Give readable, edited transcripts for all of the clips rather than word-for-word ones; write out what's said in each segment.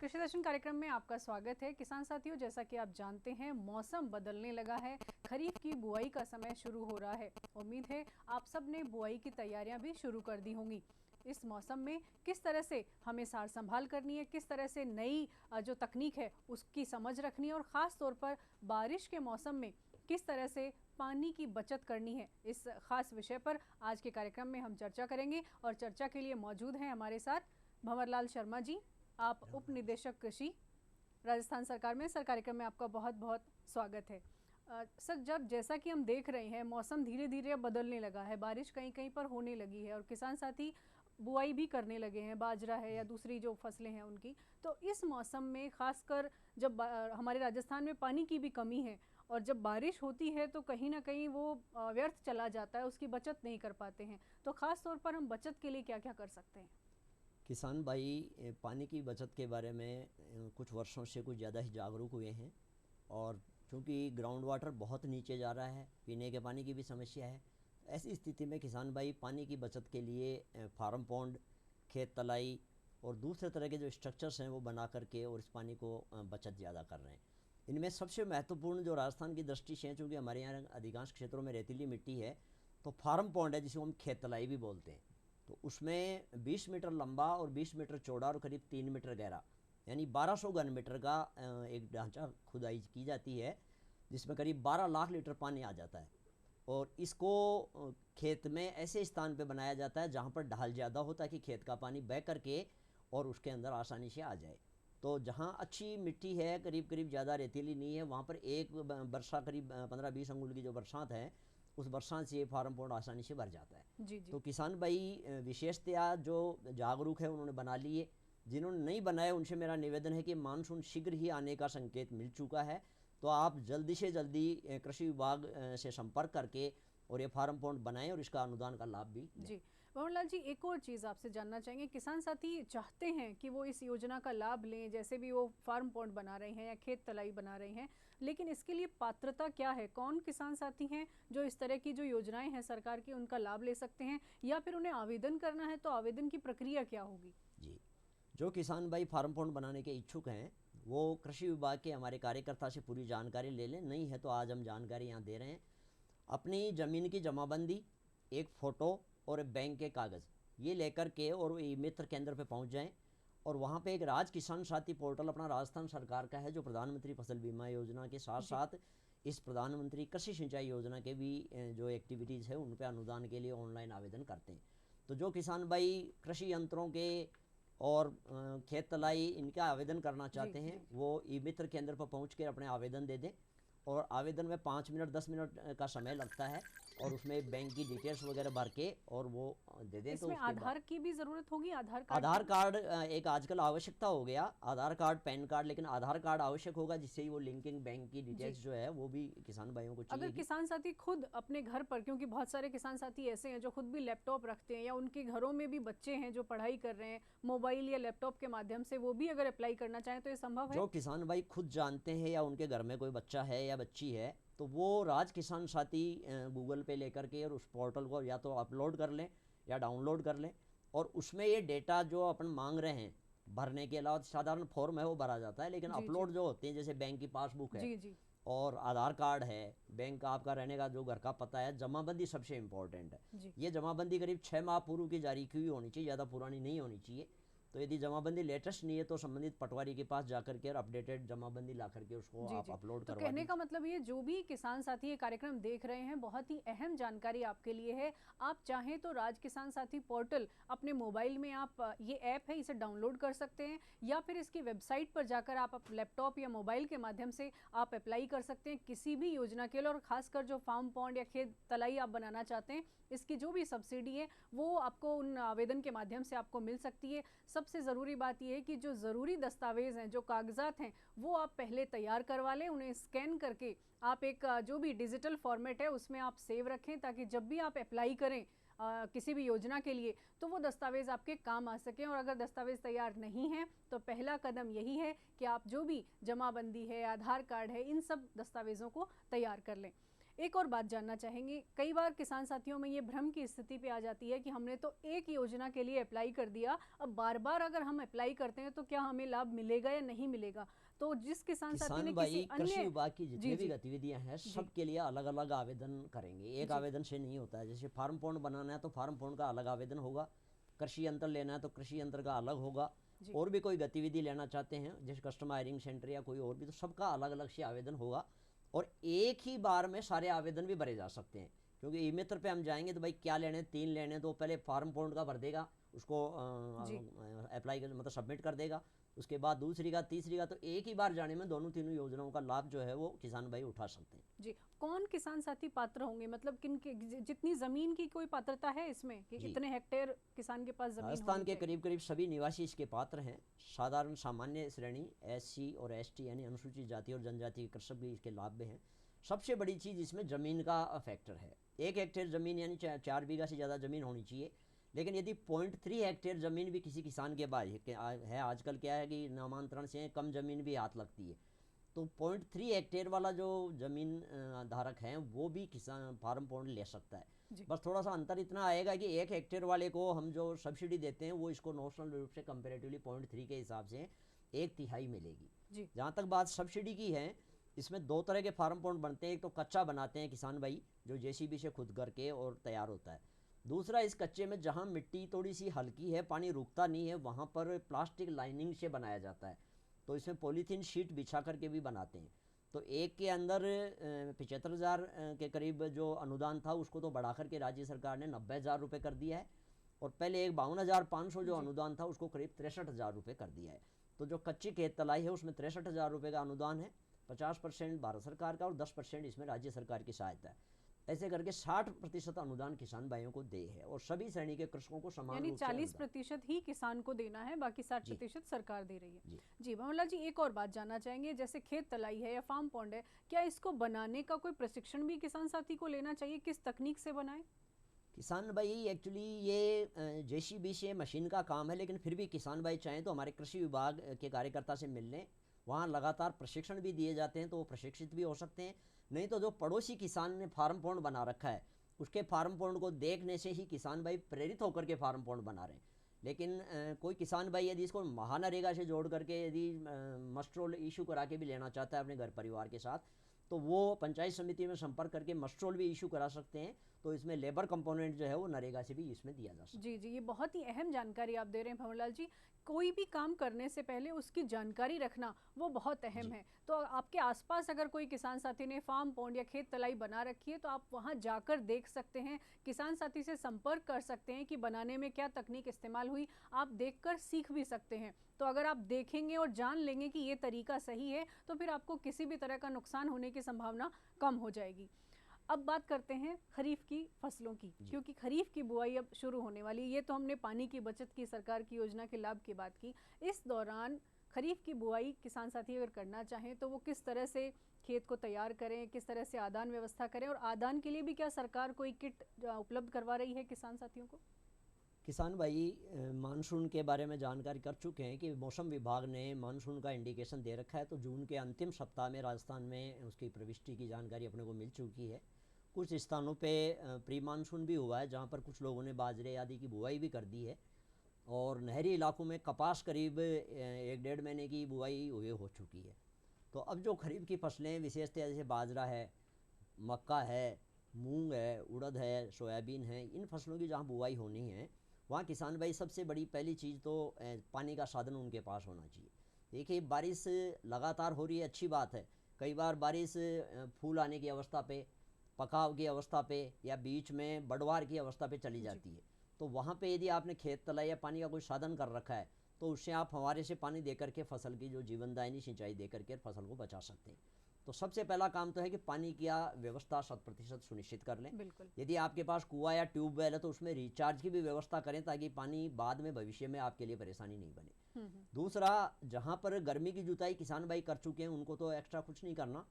कृषि दर्शन कार्यक्रम में आपका स्वागत है। किसान साथियों, जैसा कि आप जानते हैं मौसम बदलने लगा है, खरीफ की बुआई का समय शुरू हो रहा है। उम्मीद है आप सब ने बुआई की तैयारियां भी शुरू कर दी होंगी। इस मौसम में किस तरह से हमें सार संभाल करनी है, किस तरह से नई जो तकनीक है उसकी समझ रखनी है और ख़ास तौर पर बारिश के मौसम में किस तरह से पानी की बचत करनी है, इस खास विषय पर आज के कार्यक्रम में हम चर्चा करेंगे। और चर्चा के लिए मौजूद हैं हमारे साथ भंवरलाल शर्मा जी। आप उप निदेशक कृषि राजस्थान सरकार में। सर, कार्यक्रम में आपका बहुत बहुत स्वागत है। सर, जब जैसा कि हम देख रहे हैं मौसम धीरे धीरे बदलने लगा है, बारिश कहीं कहीं पर होने लगी है और किसान साथी बुआई भी करने लगे हैं, बाजरा है या दूसरी जो फसलें हैं उनकी। तो इस मौसम में खासकर जब हमारे राजस्थान में पानी की भी कमी है और जब बारिश होती है तो कहीं ना कहीं वो व्यर्थ चला जाता है, उसकी बचत नहीं कर पाते हैं। तो ख़ास तौर पर हम बचत के लिए क्या क्या कर सकते हैं? किसान भाई पानी की बचत के बारे में कुछ वर्षों से कुछ ज़्यादा ही जागरूक हुए हैं। और चूँकि ग्राउंड वाटर बहुत नीचे जा रहा है, पीने के पानी की भी समस्या है। ऐसी स्थिति में किसान भाई पानी की बचत के लिए फार्म पॉन्ड, खेत तलाई और दूसरे तरह के जो स्ट्रक्चर्स हैं वो बना करके और इस पानी को बचत ज़्यादा कर रहे हैं। इनमें सबसे महत्वपूर्ण जो राजस्थान की दृष्टि से है, चूँकि हमारे यहाँ अधिकांश क्षेत्रों में रेतीली मिट्टी है, तो फार्म पॉन्ड है जिसे हम खेत तलाई भी बोलते हैं। तो उसमें 20 मीटर लंबा और 20 मीटर चौड़ा और करीब 3 मीटर गहरा, यानी 1200 घन मीटर का एक ढांचा खुदाई की जाती है, जिसमें करीब 12 लाख लीटर पानी आ जाता है। और इसको खेत में ऐसे स्थान पे बनाया जाता है जहाँ पर ढाल ज़्यादा हो, ताकि खेत का पानी बह करके और उसके अंदर आसानी से आ जाए। तो जहाँ अच्छी मिट्टी है, करीब करीब ज़्यादा रेतीली नहीं है, वहाँ पर एक वर्षा करीब 15-20 अंगुल की जो बरसात है, उस बरसात से ये फार्म पॉन्ड आसानी से भर जाता है। जी जी। तो किसान भाई विशेषतया जो जागरूक है उन्होंने बना लिए। जिन्होंने नहीं बनाए उनसे मेरा निवेदन है कि मानसून शीघ्र ही आने का संकेत मिल चुका है, तो आप जल्दी से जल्दी कृषि विभाग से संपर्क करके और ये फार्म पॉन्ड बनाएं और इसका अनुदान का लाभ भी लें। जी, भंवरलाल जी, एक और चीज़ आपसे जानना चाहेंगे। किसान साथी चाहते हैं कि वो इस योजना का लाभ लें, जैसे भी वो फार्म पॉन्ड बना रहे हैं या खेत तलाई बना रहे हैं, लेकिन इसके लिए पात्रता क्या है? कौन किसान साथी हैं जो इस तरह की जो योजनाएं हैं सरकार की उनका लाभ ले सकते हैं, या फिर उन्हें आवेदन करना है तो आवेदन की प्रक्रिया क्या होगी? जी, जो किसान भाई फार्म पॉन्ड बनाने के इच्छुक हैं वो कृषि विभाग के हमारे कार्यकर्ता से पूरी जानकारी ले लें। नहीं है तो आज हम जानकारी यहाँ दे रहे हैं। अपनी ज़मीन की जमाबंदी, एक फ़ोटो और एक बैंक के कागज़, ये लेकर के और ई मित्र केंद्र पे पहुँच जाएं। और वहाँ पे एक राज किसान साथी पोर्टल अपना राजस्थान सरकार का है, जो प्रधानमंत्री फसल बीमा योजना के साथ जी साथ इस प्रधानमंत्री कृषि सिंचाई योजना के भी जो एक्टिविटीज़ है उन पे अनुदान के लिए ऑनलाइन आवेदन करते हैं। तो जो किसान भाई कृषि यंत्रों के और खेत तलाई इनका आवेदन करना जी चाहते हैं, जी। वो ई मित्र केंद्र पर पहुँच कर अपने आवेदन दे दें। और आवेदन में 5 मिनट 10 मिनट का समय लगता है, और उसमें बैंक की डिटेल्स वगैरह भर के और वो दे दें। तो इसमें उसके बाद आधार की भी ज़रूरत होगी, आधार कार्ड आधार की? कार्ड एक आजकल आवश्यकता हो गया, आधार कार्ड, पैन कार्ड, लेकिन आधार कार्ड आवश्यक होगा, जिससे ही वो लिंकिंग बैंक की जी। डिटेल्स जो है वो भी किसान भाइयों को अगर चाहिएगी। किसान साथी खुद अपने घर पर, क्योंकि बहुत सारे किसान साथी ऐसे हैं जो खुद भी लैपटॉप रखते हैं या उनके घरों में भी बच्चे हैं जो पढ़ाई कर रहे हैं, मोबाइल या लैपटॉप के माध्यम से वो भी अगर अप्लाई करना चाहें तो ये संभव है? जो किसान भाई खुद जानते हैं या उनके घर में कोई बच्चा है या बच्ची है, तो वो राज किसान साथी गूगल पे लेकर के और उस पोर्टल को या तो अपलोड कर लें या डाउनलोड कर लें। और उसमें ये डेटा जो अपन मांग रहे हैं भरने के अलावा, साधारण फॉर्म है वो भरा जाता है, लेकिन जी जी। अपलोड जो होते हैं जैसे बैंक की पासबुक है जी जी। और आधार कार्ड है, बैंक का आपका रहने का जो घर का पता है, जमाबंदी सबसे इम्पोर्टेंट है। जी। ये जमाबंदी करीब 6 माह पूर्व की जारी की हुई होनी चाहिए, ज़्यादा पुरानी नहीं होनी चाहिए। तो यदि जमाबंदी लेटेस्ट नहीं है तो संबंधित पटवारी के पास जाकर के और अपडेटेड जमाबंदी ला करके उसको जी आप जी। अपलोड तो करवा कहने का दीजिए। मतलब ये, जो भी किसान साथी ये कार्यक्रम देख रहे हैं, बहुत ही अहम जानकारी आपके लिए है। आप चाहें तो राज किसान साथी पोर्टल अपने मोबाइल में आप ये ऐप है इसे डाउनलोड कर सकते हैं, या फिर इसकी वेबसाइट पर जाकर आप लैपटॉप या मोबाइल के माध्यम से आप अप्लाई कर सकते हैं किसी भी योजना के लिए। और खासकर जो फार्म पॉन्ड या खेत तलाई आप बनाना चाहते हैं, इसकी जो भी सब्सिडी है वो आपको उन आवेदन के माध्यम से आपको मिल सकती है। सबसे ज़रूरी बात यह है कि जो ज़रूरी दस्तावेज़ हैं, जो कागजात हैं, वो आप पहले तैयार करवा लें। उन्हें स्कैन करके आप एक जो भी डिजिटल फॉर्मेट है उसमें आप सेव रखें, ताकि जब भी आप अप्लाई करें किसी भी योजना के लिए तो वो दस्तावेज़ आपके काम आ सकें। और अगर दस्तावेज़ तैयार नहीं हैं तो पहला कदम यही है कि आप जो भी जमाबंदी है, आधार कार्ड है, इन सब दस्तावेज़ों को तैयार कर लें। एक और बात जानना चाहेंगे, कई बार किसान साथियों में ये भ्रम की स्थिति पे आ जाती है कि हमने तो एक योजना के लिए अप्लाई कर दिया, अब बार बार अगर हम अप्लाई करते हैं तो क्या हमें लाभ मिलेगा या नहीं मिलेगा। तो जिस किसान साथी किसान ने किसी भाई कृषि अन्य। विभाग की जी जितने भी जी। गतिविधियां हैं जी सबके लिए अलग अलग आवेदन करेंगे, एक जी। आवेदन से नहीं होता है। जैसे फार्म पॉन्ड बनाना है तो फार्म पॉन्ड का अलग आवेदन होगा, कृषि यंत्र लेना है तो कृषि यंत्र का अलग होगा, जी और भी कोई गतिविधि लेना चाहते हैं जैसे कस्टम हायरिंग सेंटर या कोई और भी, तो सबका अलग अलग से आवेदन होगा। और एक ही बार में सारे आवेदन भी भरे जा सकते हैं, क्योंकि ई मित्र पे हम जाएंगे तो भाई क्या लेने, 3 लेने, तो पहले फार्म पॉन्ड का भर देगा, उसको जी। अप्लाई कर मतलब सबमिट कर देगा, उसके बाद दूसरी का तीसरी का, तो एक ही बार जाने में दोनों तीनों योजनाओं का लाभ जो है वो किसान भाई उठा सकते हैं। जी। कौन किसान साथी पात्र होंगे, मतलब किन के जितनी जमीन की कोई पात्रता है इसमें कि जी, इतने हेक्टेयर किसान के पास जमीन राजस्थान होनी के चाहिए। करीब करीब सभी निवासी इसके पात्र हैं। साधारण सामान्य श्रेणी SC और ST यानी अनुसूचित जाति और जनजाति के कृषक भी इसके लाभ में हैं। सबसे बड़ी चीज़ इसमें ज़मीन का फैक्टर है। 1 हेक्टेयर ज़मीन यानी 4 बीघा से ज़्यादा ज़मीन होनी चाहिए। लेकिन यदि 0.3 हेक्टेयर ज़मीन भी किसी किसान के पास है, आजकल क्या है कि नामांतरण से कम ज़मीन भी हाथ लगती है, तो 0.3 हेक्टेयर वाला जो ज़मीन धारक हैं वो भी किसान फार्म पॉन्ड ले सकता है। जी बस थोड़ा सा अंतर इतना आएगा कि 1 हेक्टेयर वाले को हम जो सब्सिडी देते हैं वो इसको नॉशनल रूप से कंपेरेटिवली 0.3 के हिसाब से 1/3 मिलेगी। जी। जहाँ तक बात सब्सिडी की है, इसमें 2 तरह के फार्म पॉन्ड बनते हैं। एक तो कच्चा बनाते हैं किसान भाई, जो JCB से खुद करके और तैयार होता है। दूसरा, इस कच्चे में जहाँ मिट्टी थोड़ी सी हल्की है, पानी रुकता नहीं है, वहाँ पर प्लास्टिक लाइनिंग से बनाया जाता है। तो इसमें पॉलीथीन शीट बिछा करके भी बनाते हैं। तो एक के अंदर 75,000 के करीब जो अनुदान था उसको तो बढ़ा करके राज्य सरकार ने 90,000 रुपये कर दिया है, और पहले एक 52,500 जो जी अनुदान था उसको करीब 63,000 रुपये कर दिया है। तो जो कच्ची खेत तलाई है उसमें 63,000 रुपये का अनुदान है, 50% भारत सरकार का और 10% इसमें राज्य सरकार की सहायता है। ऐसे करके 60% अनुदान किसान भाइयों को दे है, और सभी श्रेणी के कृषकों को समान यानी रूप से अनुदान। 40% ही किसान को देना है, बाकी साठ जी प्रतिशत सरकार दे रही है। जी। जी भंवरलाल जी, एक और बात जानना चाहेंगे, जैसे खेत तलाई है या फार्म पॉन्ड है, क्या इसको बनाने का कोई प्रशिक्षण भी किसान साथी को लेना चाहिए, किस तकनीक से बनाए। किसान भाई एक्चुअली ये JCB से मशीन का काम है, लेकिन फिर भी किसान भाई चाहें तो हमारे कृषि विभाग के कार्यकर्ता से मिल लें, वहाँ लगातार प्रशिक्षण भी दिए जाते हैं, तो वो प्रशिक्षित भी हो सकते हैं। नहीं तो जो पड़ोसी किसान ने फार्म पॉन्ड बना रखा है उसके फार्म पॉन्ड को देखने से ही किसान भाई प्रेरित होकर के फार्म पॉन्ड बना रहे हैं। लेकिन कोई किसान भाई यदि इसको महानरेगा से जोड़ करके यदि मस्ट्रोल इशू करा के भी लेना चाहता है अपने घर परिवार के साथ, तो वो पंचायत समिति में संपर्क करके मस्ट्रोल भी इशू करा सकते हैं। तो इसमें लेबर कंपोनेंट जो है वो नरेगा से भी इसमें दिया जा सकता है। जी जी, ये बहुत ही अहम जानकारी आप दे रहे हैं भंवरलाल जी। कोई भी काम करने से पहले उसकी जानकारी रखना वो बहुत अहम जी है। तो आपके आसपास अगर कोई किसान साथी ने फार्म पॉन्ड या खेत तलाई बना रखी है तो आप वहां जाकर देख सकते हैं, किसान साथी से संपर्क कर सकते हैं कि बनाने में क्या तकनीक इस्तेमाल हुई, आप देखकर सीख भी सकते हैं। तो अगर आप देखेंगे और जान लेंगे कि ये तरीका सही है तो फिर आपको किसी भी तरह का नुकसान होने की संभावना कम हो जाएगी। अब बात करते हैं खरीफ की फसलों की, जी। क्योंकि खरीफ की बुआई अब शुरू होने वाली है। ये तो हमने पानी की बचत की सरकार की योजना के लाभ की बात की। इस दौरान खरीफ की बुआई किसान साथी अगर करना चाहें तो वो किस तरह से खेत को तैयार करें, किस तरह से आदान व्यवस्था करें, और आदान के लिए भी क्या सरकार कोई किट उपलब्ध करवा रही है किसान साथियों को। किसान भाई मानसून के बारे में जानकारी कर चुके हैं कि मौसम विभाग ने मानसून का इंडिकेशन दे रखा है, तो जून के अंतिम सप्ताह में राजस्थान में उसकी प्रविष्टि की जानकारी अपने को मिल चुकी है। कुछ स्थानों पे प्री मानसून भी हुआ है, जहाँ पर कुछ लोगों ने बाजरे आदि की बुआई भी कर दी है, और नहरी इलाकों में कपास करीब 1-1.5 महीने की बुआई हुए हो चुकी है। तो अब जो खरीफ की फसलें विशेषतः जैसे बाजरा है, मक्का है, मूंग है, उड़द है, सोयाबीन है, इन फसलों की जहाँ बुआई होनी है वहाँ किसान भाई सबसे बड़ी पहली चीज़ तो पानी का साधन उनके पास होना चाहिए। देखिए बारिश लगातार हो रही है, अच्छी बात है। कई बार बारिश फूल आने की अवस्था पे, पकाव की अवस्था पे, या बीच में बढ़वार की अवस्था पे चली जी जाती है। तो वहाँ पे यदि आपने खेत तलाई या पानी का कोई साधन कर रखा है तो उससे आप फव्वारे से पानी दे करके फसल की जो जीवनदायिनी सिंचाई दे करके फसल को बचा सकते हैं। तो सबसे पहला काम तो है कि पानी की व्यवस्था 100% सुनिश्चित कर लें। बिल्कुल। यदि आपके पास कुआं या ट्यूबवेल है तो उसमें रिचार्ज की भी व्यवस्था करें, ताकि पानी बाद में भविष्य में आपके लिए परेशानी नहीं बने। दूसरा, जहाँ पर गर्मी की जुताई किसान भाई कर चुके हैं उनको तो एक्स्ट्रा कुछ नहीं करना,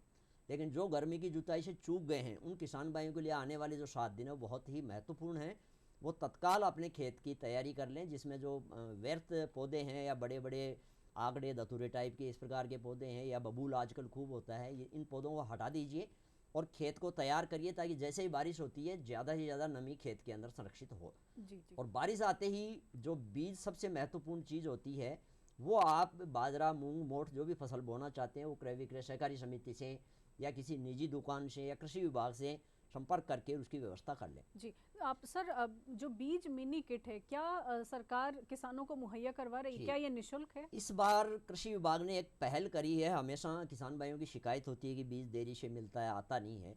लेकिन जो गर्मी की जुताई से चूक गए हैं उन किसान भाइयों के लिए आने वाले जो 7 दिन है वो बहुत ही महत्वपूर्ण है। वो तत्काल अपने खेत की तैयारी कर लें, जिसमें जो व्यर्थ पौधे हैं या बड़े बड़े आगड़े धतूरे टाइप के इस प्रकार के पौधे हैं, या बबूल आजकल खूब होता है, ये इन पौधों को हटा दीजिए और खेत को तैयार करिए, ताकि जैसे ही बारिश होती है ज़्यादा से ज़्यादा नमी खेत के अंदर संरक्षित हो। जी जी। और बारिश आते ही जो बीज सबसे महत्वपूर्ण चीज़ होती है, वो आप बाजरा, मूंग, मोठ जो भी फसल बोना चाहते हैं वो क्रय विक्रय सहकारी समिति से या किसी निजी दुकान से या कृषि विभाग से संपर्क करके उसकी व्यवस्था कर लें। जी, आप सर जो बीज मिनी किट है, क्या सरकार किसानों को मुहैया करवा रही है? जी, क्या ये निःशुल्क है? इस बार कृषि विभाग ने एक पहल करी है। हमेशा किसान भाइयों की शिकायत होती है कि बीज देरी से मिलता है, आता नहीं है।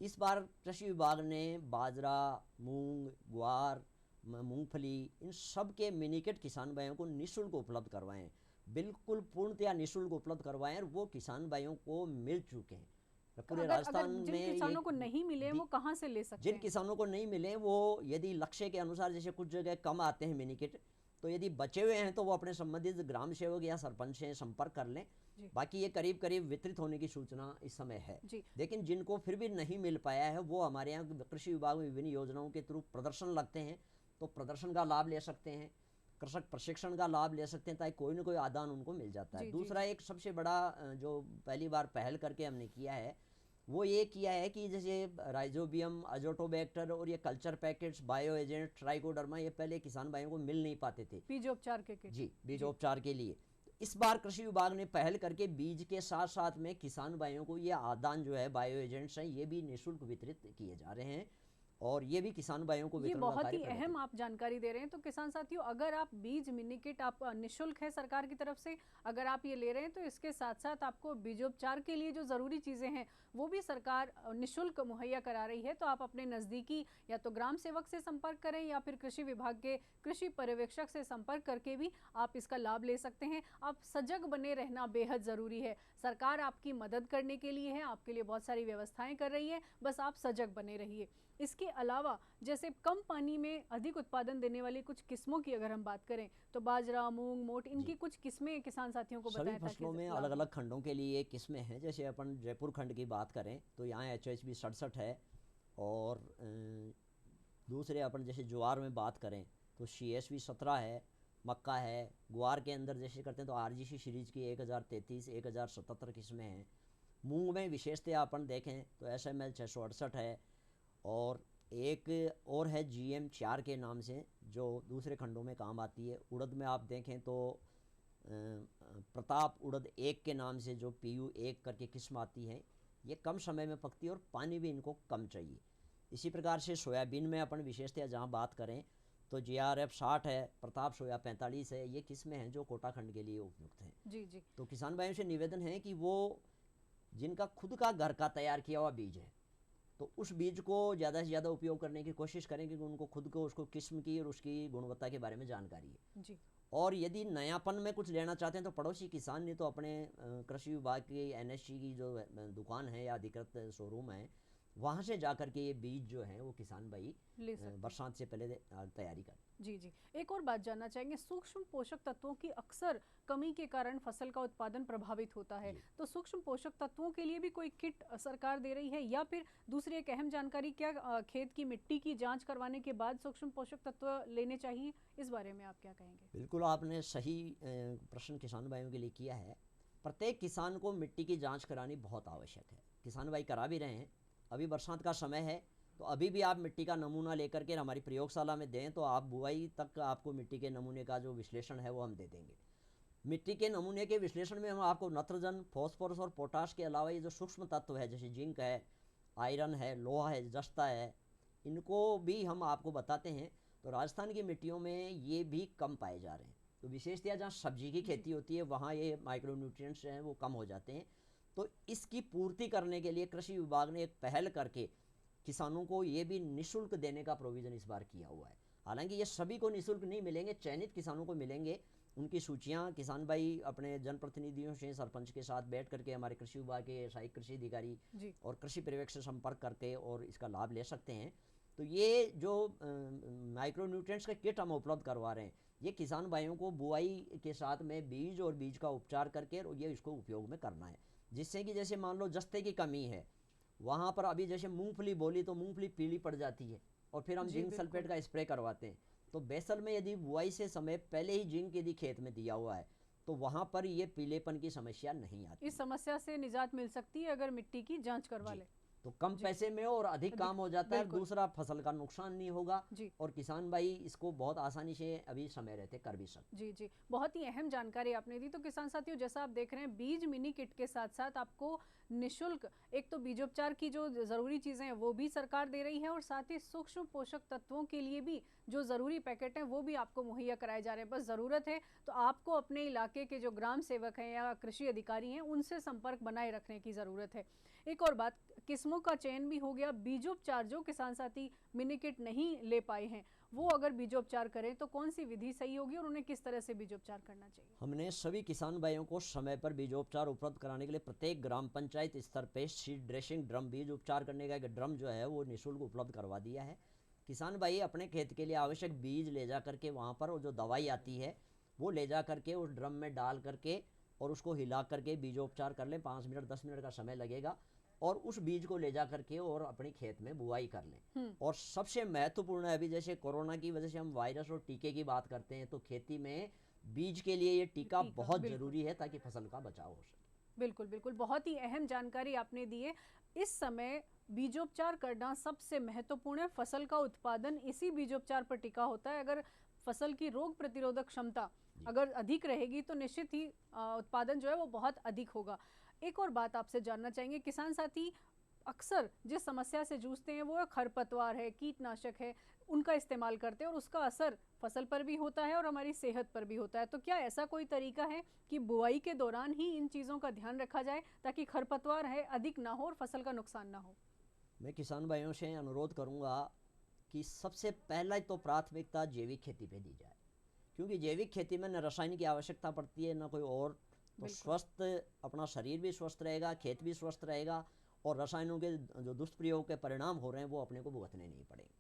इस बार कृषि विभाग ने बाजरा, मूंग, ग्वार, मूंगफली, इन सब के मिनीकेट किसान भाइयों को निःशुल्क उपलब्ध करवाए हैं। बिल्कुल पूर्णतया निःशुल्क उपलब्ध करवाए हैं और वो किसान भाइयों को मिल चुके हैं। पूरे अगर अगर राजस्थान जिन में ये किसानों को नहीं मिले वो कहाँ से ले सकते जिन हैं? किसानों को नहीं मिले, वो यदि लक्ष्य के अनुसार, जैसे कुछ जगह कम आते हैं मिनीकेट, तो यदि बचे हुए हैं तो वो अपने संबंधित ग्राम सेवक या सरपंच से संपर्क कर लें। जी बाकी ये करीब करीब वितरित होने की सूचना इस समय है। जी। लेकिन जिनको फिर भी नहीं मिल पाया है, वो हमारे यहाँ कृषि विभाग में विभिन्न योजनाओं के थ्रू प्रदर्शन लगते हैं, तो प्रदर्शन का लाभ ले सकते हैं, कृषक प्रशिक्षण का लाभ ले सकते हैं, ताकि कोई ना कोई आदान उनको मिल जाता है। जी जी दूसरा जी। एक सबसे बड़ा जो पहली बार पहल करके हमने किया है, वो ये किया है कि जैसे राइजोबियम, अजोटोबैक्टर और ये culture packets, bio agent, trichoderma, ये पहले किसान भाइयों को मिल नहीं पाते थे। बीजोपचार के किट। जी, जी बीजोपचार के लिए। इस बार कृषि विभाग ने पहल करके बीज के साथ साथ में किसान भाइयों को ये आदान जो है, बायो एजेंट्स हैं, ये भी निःशुल्क वितरित किए जा रहे हैं और ये भी किसान भाइयों को ये वितरण का बहुत कार्य ही प्रगति। अहम आप जानकारी दे रहे हैं। तो किसान साथियों, अगर आप बीज मिनी किट आप निःशुल्क है सरकार की तरफ से, अगर आप ये ले रहे हैं तो इसके साथ साथ आपको बीजोपचार के लिए जो ज़रूरी चीज़ें हैं वो भी सरकार निःशुल्क मुहैया करा रही है। तो आप अपने नज़दीकी या तो ग्राम सेवक से संपर्क करें या फिर कृषि विभाग के कृषि पर्यवेक्षक से संपर्क करके भी आप इसका लाभ ले सकते हैं। आप सजग बने रहना बेहद ज़रूरी है। सरकार आपकी मदद करने के लिए है, आपके लिए बहुत सारी व्यवस्थाएं कर रही है, बस आप सजग बने रहिए। इसके अलावा जैसे कम पानी में अधिक उत्पादन देने वाली कुछ किस्मों की अगर हम बात करें तो बाजरा, मूंग, मोठ, इनकी जी, कुछ किस्में किसान साथियों को सभी बताएं ताकि फसलों में लाभ अलग हो। अलग खंडों के लिए किस्में हैं। जैसे अपन जयपुर खंड की बात करें तो यहाँ HHB 67 है। और दूसरे अपन जैसे ज्वार में बात करें तो CSV 17 है। मक्का है। ग्वार के अंदर जैसे करते हैं तो RGC सीरीज की 1033, 1077 किस्में हैं। मूंग में विशेषतः अपन देखें तो SML 668 है। और एक और है GM 4 के नाम से, जो दूसरे खंडों में काम आती है। उड़द में आप देखें तो प्रताप उड़द 1 के नाम से जो PU 1 करके किस्म आती है, ये कम समय में पकती है और पानी भी इनको कम चाहिए। इसी प्रकार से सोयाबीन में अपन विशेषतः जहाँ बात करें तो GRF 60 है, प्रताप सोया 45 है। ये किस्में हैं जो कोटा खंड के लिए उपयुक्त हैं। जी जी। तो किसान भाइयों से निवेदन है कि वो जिनका खुद का घर का तैयार किया हुआ बीज है, तो उस बीज को ज़्यादा से ज़्यादा उपयोग करने की कोशिश करें, क्योंकि उनको खुद को उसको किस्म की और उसकी गुणवत्ता के बारे में जानकारी है। जी और यदि नयापन में कुछ लेना चाहते हैं तो पड़ोसी किसान ने तो अपने कृषि विभाग की NSC की जो दुकान है या अधिकृत शोरूम है, वहाँ से जाकर के ये बीज जो है वो किसान भाई ले सकते हैं। बरसात से पहले तैयारी कर। जी जी। एक और बात जानना चाहेंगे, सूक्ष्म पोषक तत्वों की अक्सर कमी के कारण फसल का उत्पादन प्रभावित होता है। जी। तो सूक्ष्म पोषक तत्वों के लिए भी कोई किट सरकार दे रही है, या फिर दूसरी एक अहम जानकारी, क्या खेत की मिट्टी की जांच करवाने के बाद सूक्ष्म पोषक तत्व लेने चाहिए? इस बारे में आप क्या कहेंगे? बिल्कुल आपने सही प्रश्न किसान भाइयों के लिए किया है। प्रत्येक किसान को मिट्टी की जांच करानी बहुत आवश्यक है। किसान भाई करा भी रहे हैं। अभी बरसात का समय है, तो अभी भी आप मिट्टी का नमूना लेकर के हमारी प्रयोगशाला में दें, तो आप बुआई तक आपको मिट्टी के नमूने का जो विश्लेषण है वो हम दे देंगे। मिट्टी के नमूने के विश्लेषण में हम आपको नत्रजन, फॉस्फोरस और पोटाश के अलावा ये जो सूक्ष्म तत्व है, जैसे जिंक है, आयरन है, लोहा है, जस्ता है, इनको भी हम आपको बताते हैं। तो राजस्थान की मिट्टियों में ये भी कम पाए जा रहे हैं। तो विशेषतः जहाँ सब्जी की खेती होती है वहाँ ये माइक्रोन्यूट्रिएंट्स हैं वो कम हो जाते हैं। तो इसकी पूर्ति करने के लिए कृषि विभाग ने एक पहल करके किसानों को ये भी निःशुल्क देने का प्रोविज़न इस बार किया हुआ है। हालांकि ये सभी को निःशुल्क नहीं मिलेंगे, चयनित किसानों को मिलेंगे। उनकी सूचियां किसान भाई अपने जनप्रतिनिधियों से, सरपंच के साथ बैठ करके हमारे कृषि विभाग के सहायक कृषि अधिकारी जी और कृषि पर्यवेक्षक से संपर्क करके और इसका लाभ ले सकते हैं। तो ये जो माइक्रोन्यूट्रिएंट्स का किट हम उपलब्ध करवा रहे हैं, ये किसान भाइयों को बुआई के साथ में बीज और बीज का उपचार करके और ये इसको उपयोग में करना है, जिससे कि जैसे मान लो जस्ते की कमी है, वहाँ पर अभी जैसे मूंगफली बोली तो मूंगफली पीली पड़ जाती है और फिर हम जी जिंक सल्फेट बिल्कुल। का स्प्रे करवाते हैं। तो बेसल में यदि बुआई से समय पहले ही जिंक यदि खेत में दिया हुआ है तो वहाँ पर ये पीलेपन की समस्या नहीं आती। इस समस्या से निजात मिल सकती है अगर मिट्टी की जांच करवा जी, ले। तो कम जी। पैसे में और अधिक अधिक, काम हो जाता है, बिल्कुल। दूसरा फसल का नुकसान नहीं होगा जी। और किसान भाई इसको बहुत आसानी से अभी समय रहते कर भी सकते। जी जी, बहुत ही अहम जानकारी आपने दी। तो किसान साथियों, जैसा आप देख रहे हैं, बीज मिनी किट के साथ साथ आपको निशुल्क एक तो बीजोपचार की जो ज़रूरी चीज़ें हैं वो भी सरकार दे रही है, और साथ ही सूक्ष्म पोषक तत्वों के लिए भी जो ज़रूरी पैकेट हैं वो भी आपको मुहैया कराए जा रहे हैं। बस ज़रूरत है तो आपको अपने इलाके के जो ग्राम सेवक हैं या कृषि अधिकारी हैं उनसे संपर्क बनाए रखने की ज़रूरत है। एक और बात, किस्मों का चयन भी हो गया। बीजोपचार जो किसान साथी मिनी किट नहीं ले पाए हैं, वो अगर बीजोपचार करें तो कौन सी विधि सही होगी और उन्हें किस तरह से बीजोपचार करना चाहिए? हमने सभी किसान भाइयों को समय पर बीजोपचार उपलब्ध कराने के लिए प्रत्येक ग्राम पंचायत स्तर पे सीड ड्रेसिंग ड्रम, बीज उपचार करने का एक ड्रम जो है वो निःशुल्क उपलब्ध करवा दिया है। किसान भाई अपने खेत के लिए आवश्यक बीज ले जा करके वहाँ पर, और जो दवाई आती है वो ले जा करके उस ड्रम में डाल करके और उसको हिला करके बीजोपचार कर लें। 5 मिनट 10 मिनट का समय लगेगा और उस बीज को ले जा करके और अपने खेत में बुआई कर लें। और सबसे महत्वपूर्ण है, अभी जैसे कोरोना की वजह से हम वायरस और टीके की बात करते हैं, तो खेती में बीज के लिए ये टीका बहुत बिल्कुल। जरूरी है ताकि फसल का बचाव हो सके। बिल्कुल बिल्कुल, बहुत ही अहम जानकारी आपने दी है। इस समय बीजोपचार करना सबसे महत्वपूर्ण है। फसल का उत्पादन इसी बीजोपचार पर टिका होता है। अगर फसल की रोग प्रतिरोधक क्षमता अगर अधिक रहेगी तो निश्चित ही उत्पादन जो है वो बहुत अधिक होगा। एक और बात आपसे जानना चाहेंगे, किसान साथी अक्सर जिस समस्या से जूझते हैं वो खरपतवार है, कीटनाशक है, उनका इस्तेमाल करते हैं और उसका असर फसल पर भी होता है और हमारी सेहत पर भी होता है। तो क्या ऐसा कोई तरीका है कि बुआई के दौरान ही इन चीज़ों का ध्यान रखा जाए ताकि खरपतवार है अधिक ना हो और फसल का नुकसान ना हो? मैं किसान भाइयों से अनुरोध करूंगा कि सबसे पहला तो प्राथमिकता जैविक खेती पे दी जाए, क्योंकि जैविक खेती में न रसायन की आवश्यकता पड़ती है न कोई और। तो बिल्कुल। स्वस्थ, अपना शरीर भी स्वस्थ रहेगा, खेत भी स्वस्थ रहेगा और रसायनों के जो दुष्प्रयोग के परिणाम हो रहे हैं वो अपने को भुगतने नहीं पड़ेंगे।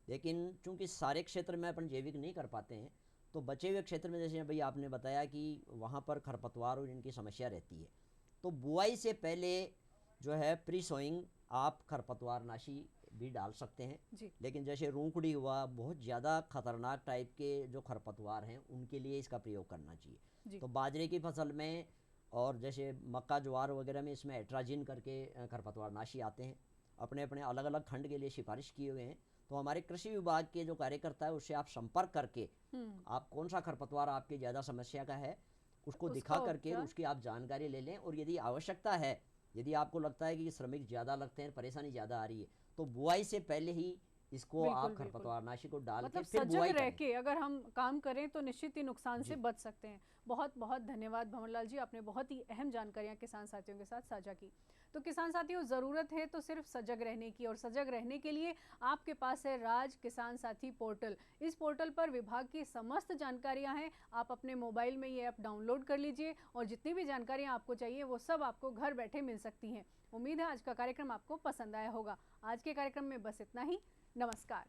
लेकिन चूंकि सारे क्षेत्र में अपन जैविक नहीं कर पाते हैं, तो बचे हुए क्षेत्र में जैसे भाई आपने बताया कि वहाँ पर खरपतवार और इनकी समस्या रहती है, तो बुआई से पहले जो है प्री सोइंग आप खरपतवारनाशी भी डाल सकते हैं। जी। लेकिन जैसे रूंकड़ी हुआ, बहुत ज़्यादा खतरनाक टाइप के जो खरपतवार हैं उनके लिए इसका प्रयोग करना चाहिए। जी। तो बाजरे की फसल में और जैसे मक्का ज्वार वगैरह में इसमें एट्राजिन करके खरपतवारनाशी आते हैं, अपने अपने अलग अलग खंड के लिए सिफारिश किए हुए हैं। तो हमारे कृषि विभाग के जो कार्यकर्ता है उससे आप संपर्क करके आप कौन सा खरपतवार आपकी ज़्यादा समस्या का है उसको दिखा करके उसकी आप जानकारी ले लें। और यदि आवश्यकता है, यदि आपको लगता है कि श्रमिक ज़्यादा लगते हैं, परेशानी ज़्यादा आ रही है, तो बुआई से पहले ही इसको आप खरपतवारनाशी को डाल के फिर सजग बुआई रह करें। के अगर हम काम करें तो निश्चित ही नुकसान से जी। बच सकते हैं। बहुत बहुत धन्यवाद भंवरलाल जी, आपने बहुत ही अहम जानकारियां किसान साथियों के साथ साझा की। तो किसान साथियों, ज़रूरत है तो सिर्फ सजग रहने की, और सजग रहने के लिए आपके पास है राज किसान साथी पोर्टल। इस पोर्टल पर विभाग की समस्त जानकारियां हैं। आप अपने मोबाइल में ये ऐप डाउनलोड कर लीजिए और जितनी भी जानकारियां आपको चाहिए वो सब आपको घर बैठे मिल सकती हैं। उम्मीद है आज का कार्यक्रम आपको पसंद आया होगा। आज के कार्यक्रम में बस इतना ही। नमस्कार।